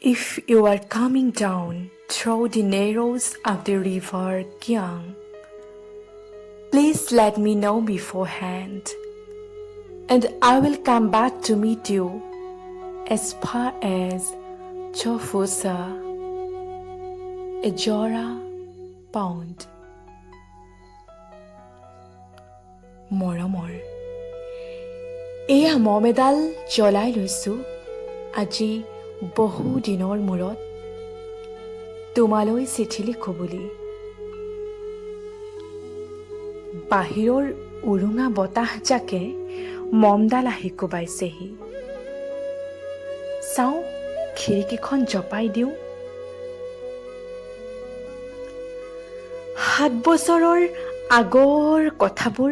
If you are coming down through the narrows of the river Kyang, please let me know beforehand, and I will come back to meet you as far as Chofusa, Ejora Pound. মৰমৰ এয়া মম এডাল জ্বলাই লৈছোঁ আজি বহু দিনৰ মূৰত তোমালৈ চিঠি লিখোঁ বুলি। বাহিৰৰ উৰুঙা বতাহজাকে মমডাল আহি কোবাইছেহি। চাওঁ খিৰিকীখন জপাই দিওঁ। 7 বছৰৰ আগৰ কথাবোৰ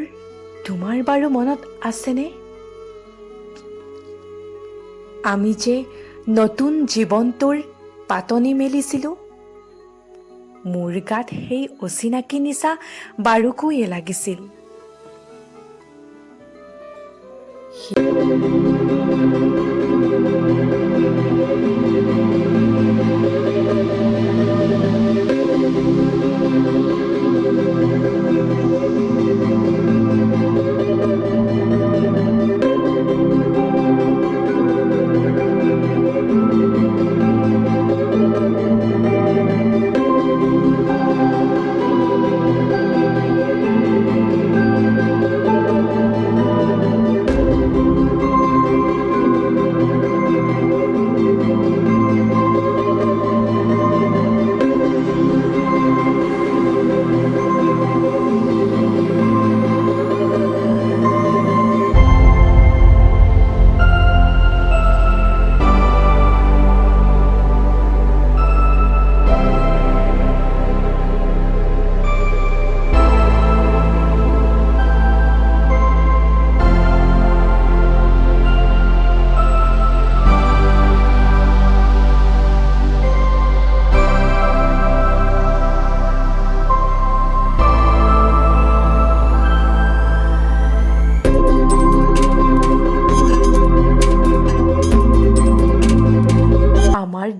তোমাৰ বাৰু মনত আছেনে? আমি যে নতুন জীৱনটোৰ পাতনি মেলিছিলোঁ। মোৰ গাত সেই অচিনাকি নিচা বাৰুকৈয়ে লাগিছিল।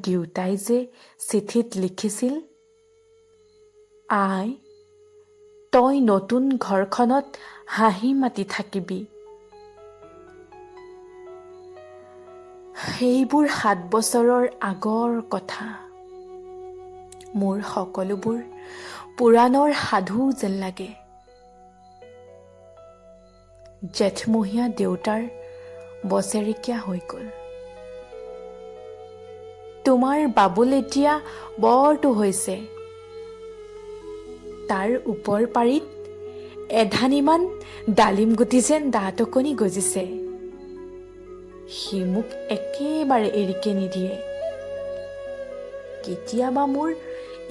দেউতাই যে চিঠিত লিখিছিল, আই তই নতুন ঘৰখনত হাঁহি মাতি থাকিবি। সেইবোৰ 7 বছৰৰ আগৰ কথা। মোৰ সকলোবোৰ পুৰাণৰ সাধু যেন লাগে। জেঠমহীয়া দেউতাৰ বছেৰেকীয়া হৈ গ'ল। তোমাৰ বাবুল এতিয়া বৰটো হৈছে। তাৰ ওপৰ পাৰিত এধানিমান ডালিম গুটি যেন দাঁত অকণি গজিছে। সি মোক একেবাৰে এৰিকে নিদিয়ে। কেতিয়াবা মোৰ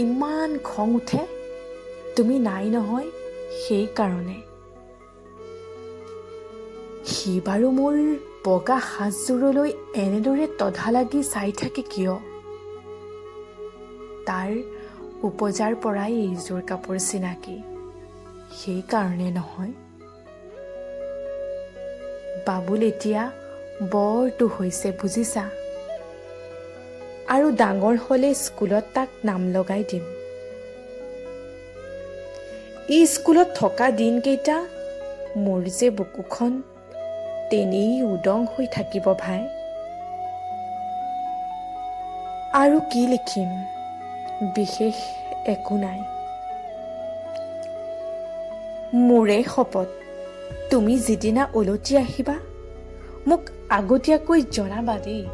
ইমান খং উঠে, তুমি নাই নহয় সেইকাৰণে। সি বাৰু মোৰ বগা সাজযোৰলৈ এনেদৰে তধা লাগি চাই থাকে কিয়? তাৰ উপজাৰ পৰাই এইযোৰ কাপোৰ চিনাকি, সেইকাৰণে নহয়। বাবুল এতিয়া বৰটো হৈছে বুজিছা। আৰু ডাঙৰ হ'লে স্কুলত তাক নাম লগাই দিম। এই স্কুলত থকা দিনকেইটা মোৰ যে বুকুখন তেনেই উদং হৈ থাকিব ভাই। আৰু কি লিখিম, বিশেষ একো নাই। মোৰে শপত, তুমি যিদিনা উলটি আহিবা মোক আগতীয়াকৈ জনাবা দেই।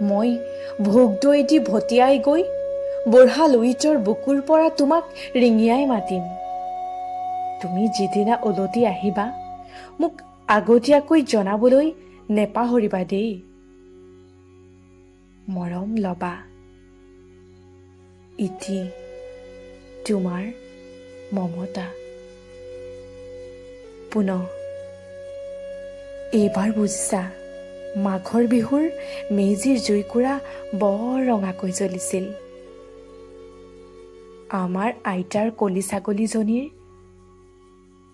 মই ভোগ দৈ দি ভটিয়াই গৈ বুঢ়া লুইতৰ বুকুৰ পৰা তোমাক ৰিঙিয়াই মাতিম। তুমি যিদিনা উলটি আহিবা মোক আগতীয়াকৈ জনাবলৈ নেপাহৰিবা দেই। মৰম লবা। ইতি তোমাৰ মমতা। পুনঃ এইবাৰ বুজিছা, মাঘৰ বিহুৰ মেজিৰ জুইকুৰা বৰ ৰঙাকৈ জ্বলিছিল। আমাৰ আইতাৰ কলি ছাগলীজনীৰ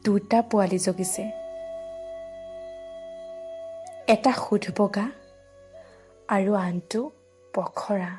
2টা পোৱালি জগিছে। এটা সোধ বগা আৰু আনটো পখৰা।